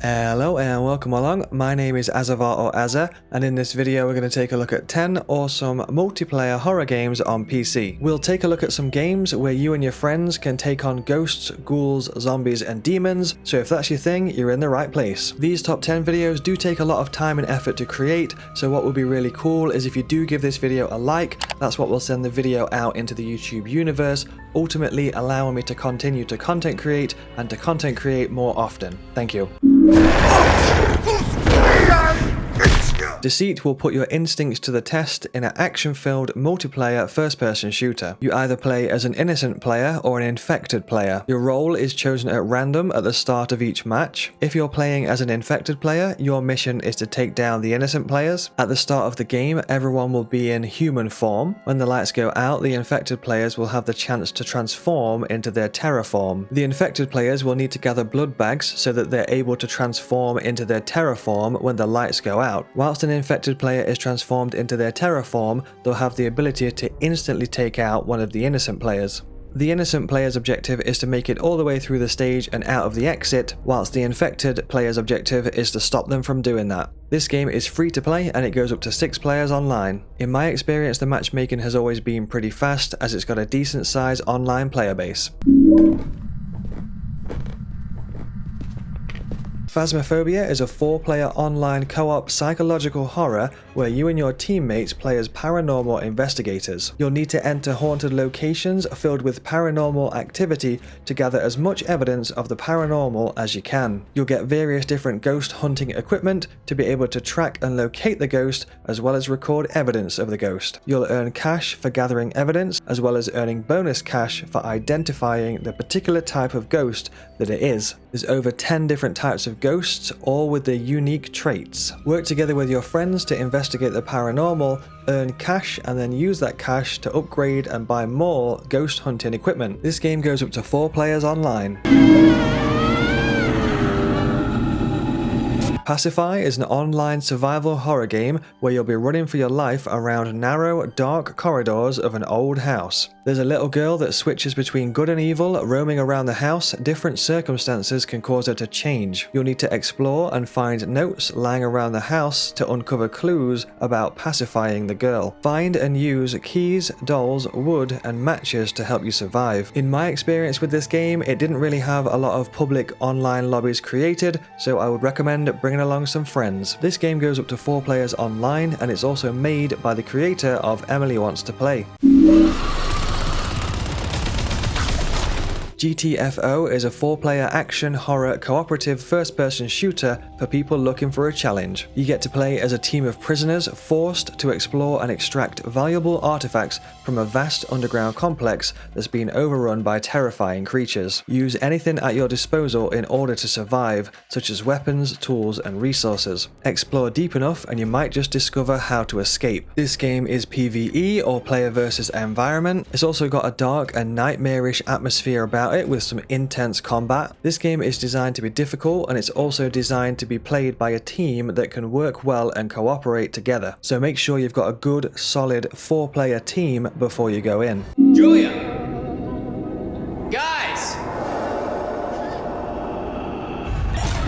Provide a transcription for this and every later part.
Hello and welcome along, my name is Azzavhar or Azza, and in this video we're going to take a look at 10 awesome multiplayer horror games on PC. We'll take a look at some games where you and your friends can take on ghosts, ghouls, zombies and demons, so if that's your thing, you're in the right place. These top 10 videos do take a lot of time and effort to create, so what would be really cool is if you do give this video a like, that's what will send the video out into the YouTube universe, ultimately allowing me to continue to content create and to content create more often. Thank you. Deceit will put your instincts to the test in an action-filled multiplayer first-person shooter. You either play as an innocent player or an infected player. Your role is chosen at random at the start of each match. If you're playing as an infected player, your mission is to take down the innocent players. At the start of the game, everyone will be in human form. When the lights go out, the infected players will have the chance to transform into their terror form. The infected players will need to gather blood bags so that they're able to transform into their terror form when the lights go out. Whilst an infected player is transformed into their terror form, they'll have the ability to instantly take out one of the innocent players. The innocent player's objective is to make it all the way through the stage and out of the exit, whilst the infected player's objective is to stop them from doing that. This game is free to play and it goes up to 6 players online. In my experience, the matchmaking has always been pretty fast as it's got a decent size online player base. Phasmophobia is a 4-player online co-op psychological horror where you and your teammates play as paranormal investigators. You'll need to enter haunted locations filled with paranormal activity to gather as much evidence of the paranormal as you can. You'll get various different ghost hunting equipment to be able to track and locate the ghost as well as record evidence of the ghost. You'll earn cash for gathering evidence as well as earning bonus cash for identifying the particular type of ghost that it is. There's over 10 different types of ghosts, all with their unique traits. Work together with your friends to investigate the paranormal, earn cash, and then use that cash to upgrade and buy more ghost hunting equipment. This game goes up to 4 players online. Pacify is an online survival horror game where you'll be running for your life around narrow, dark corridors of an old house. There's a little girl that switches between good and evil, roaming around the house. Different circumstances can cause her to change. You'll need to explore and find notes lying around the house to uncover clues about pacifying the girl. Find and use keys, dolls, wood, and matches to help you survive. In my experience with this game, it didn't really have a lot of public online lobbies created, so I would recommend bringing along some friends. This game goes up to 4 players online and it's also made by the creator of Emily Wants to Play. GTFO is a 4-player action horror cooperative first-person shooter for people looking for a challenge. You get to play as a team of prisoners forced to explore and extract valuable artifacts from a vast underground complex that's been overrun by terrifying creatures. Use anything at your disposal in order to survive, such as weapons, tools, and resources. Explore deep enough and you might just discover how to escape. This game is PvE or player versus environment. It's also got a dark and nightmarish atmosphere about it with some intense combat. This game is designed to be difficult and it's also designed to be played by a team that can work well and cooperate together. So make sure you've got a good, solid 4-player team before you go in. Julia! Guys!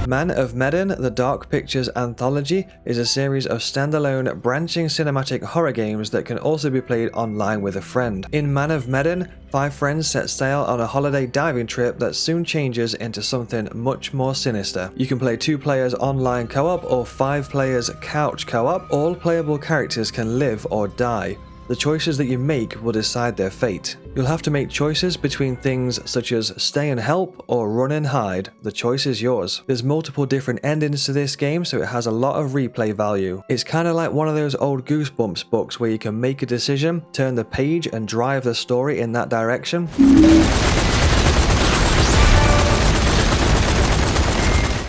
Man of Medan, the Dark Pictures Anthology, is a series of standalone branching cinematic horror games that can also be played online with a friend. In Man of Medan, 5 friends set sail on a holiday diving trip that soon changes into something much more sinister. You can play 2 players online co-op or 5 players couch co-op. All playable characters can live or die. The choices that you make will decide their fate. You'll have to make choices between things such as stay and help or run and hide. The choice is yours. There's multiple different endings to this game, so it has a lot of replay value. It's kind of like one of those old Goosebumps books where you can make a decision, turn the page and drive the story in that direction.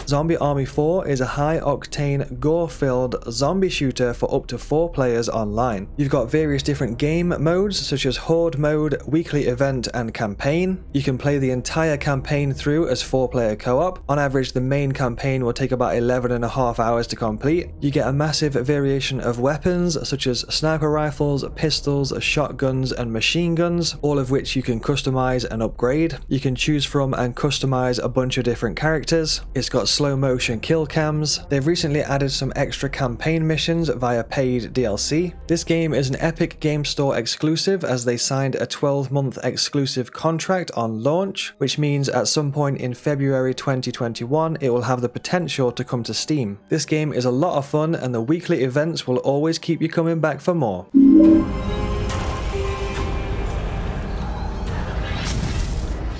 Zombie Army 4 is a high-octane, gore-filled zombie shooter for up to 4 players online. You've got various different game modes such as Horde mode, weekly event, and campaign. You can play the entire campaign through as 4-player co-op. On average, the main campaign will take about 11.5 hours to complete. You get a massive variation of weapons such as sniper rifles, pistols, shotguns, and machine guns, all of which you can customize and upgrade. You can choose from and customize a bunch of different characters. It's got slow motion kill cams. They've recently added some extra campaign missions via paid DLC. This game is an Epic Game Store exclusive as they signed a 12-month exclusive contract on launch, which means at some point in February 2021 it will have the potential to come to Steam. This game is a lot of fun and the weekly events will always keep you coming back for more.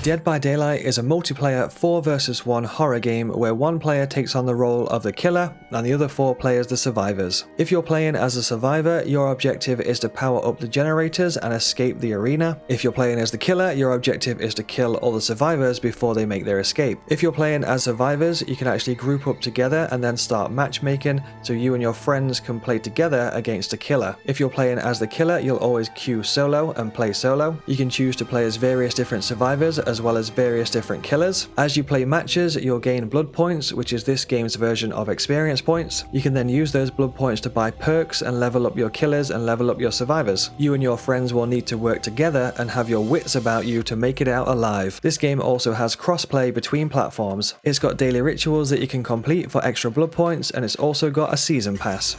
Dead by Daylight is a multiplayer 4 vs 1 horror game where one player takes on the role of the killer and the other 4 players the survivors. If you're playing as a survivor, your objective is to power up the generators and escape the arena. If you're playing as the killer, your objective is to kill all the survivors before they make their escape. If you're playing as survivors, you can actually group up together and then start matchmaking so you and your friends can play together against a killer. If you're playing as the killer, you'll always queue solo and play solo. You can choose to play as various different survivors as well as various different killers. As you play matches, you'll gain blood points, which is this game's version of experience points. You can then use those blood points to buy perks and level up your killers and level up your survivors. You and your friends will need to work together and have your wits about you to make it out alive. This game also has crossplay between platforms. It's got daily rituals that you can complete for extra blood points, and it's also got a season pass.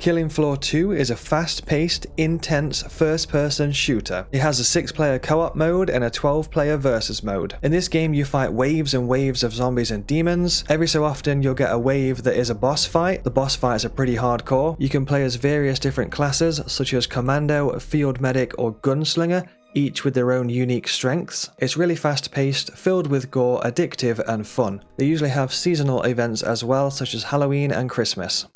Killing Floor 2 is a fast-paced, intense first-person shooter. It has a 6-player co-op mode and a 12-player versus mode. In this game you fight waves and waves of zombies and demons. Every so often you'll get a wave that is a boss fight. The boss fights are pretty hardcore. You can play as various different classes such as Commando, Field Medic or Gunslinger, each with their own unique strengths. It's really fast-paced, filled with gore, addictive and fun. They usually have seasonal events as well, such as Halloween and Christmas.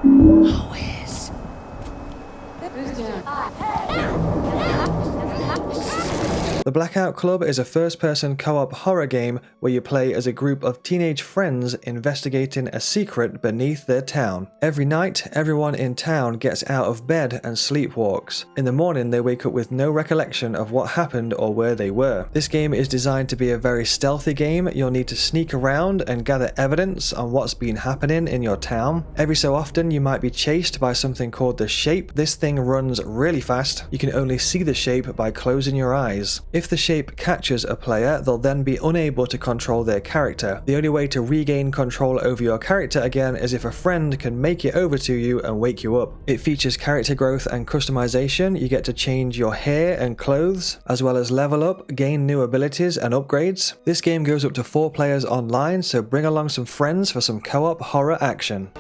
The Blackout Club is a first-person co-op horror game where you play as a group of teenage friends investigating a secret beneath their town. Every night, everyone in town gets out of bed and sleepwalks. In the morning, they wake up with no recollection of what happened or where they were. This game is designed to be a very stealthy game. You'll need to sneak around and gather evidence on what's been happening in your town. Every so often, you might be chased by something called the Shape. This thing runs really fast. You can only see the Shape by closing your eyes. If the Shape catches a player, they'll then be unable to control their character. The only way to regain control over your character again is if a friend can make it over to you and wake you up. It features character growth and customization. You get to change your hair and clothes, as well as level up, gain new abilities and upgrades. This game goes up to 4 players online, so bring along some friends for some co-op horror action.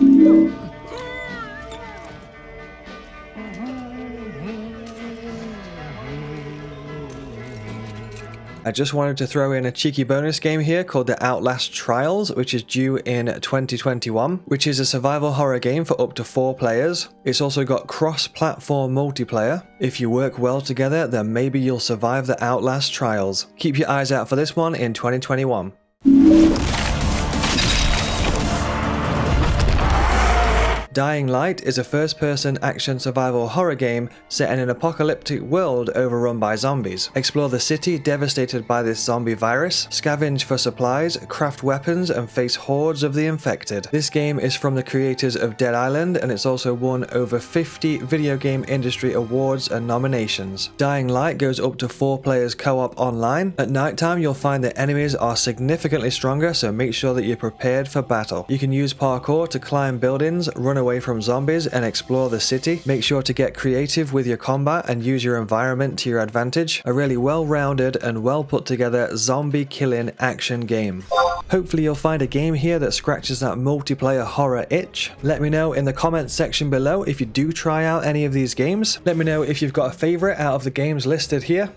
I just wanted to throw in a cheeky bonus game here called the Outlast Trials, which is due in 2021, which is a survival horror game for up to 4 players. It's also got cross-platform multiplayer. If you work well together, then maybe you'll survive the Outlast Trials. Keep your eyes out for this one in 2021. Dying Light is a first-person action survival horror game set in an apocalyptic world overrun by zombies. Explore the city devastated by this zombie virus, scavenge for supplies, craft weapons, and face hordes of the infected. This game is from the creators of Dead Island, and it's also won over 50 video game industry awards and nominations. Dying Light goes up to 4 players co-op online. At nighttime, you'll find that enemies are significantly stronger, so make sure that you're prepared for battle. You can use parkour to climb buildings, run away from zombies and explore the city. Make sure to get creative with your combat and use your environment to your advantage. A really well-rounded and well put together zombie killing action game. Hopefully you'll find a game here that scratches that multiplayer horror itch. Let me know in the comments section below if you do try out any of these games. Let me know if you've got a favorite out of the games listed here.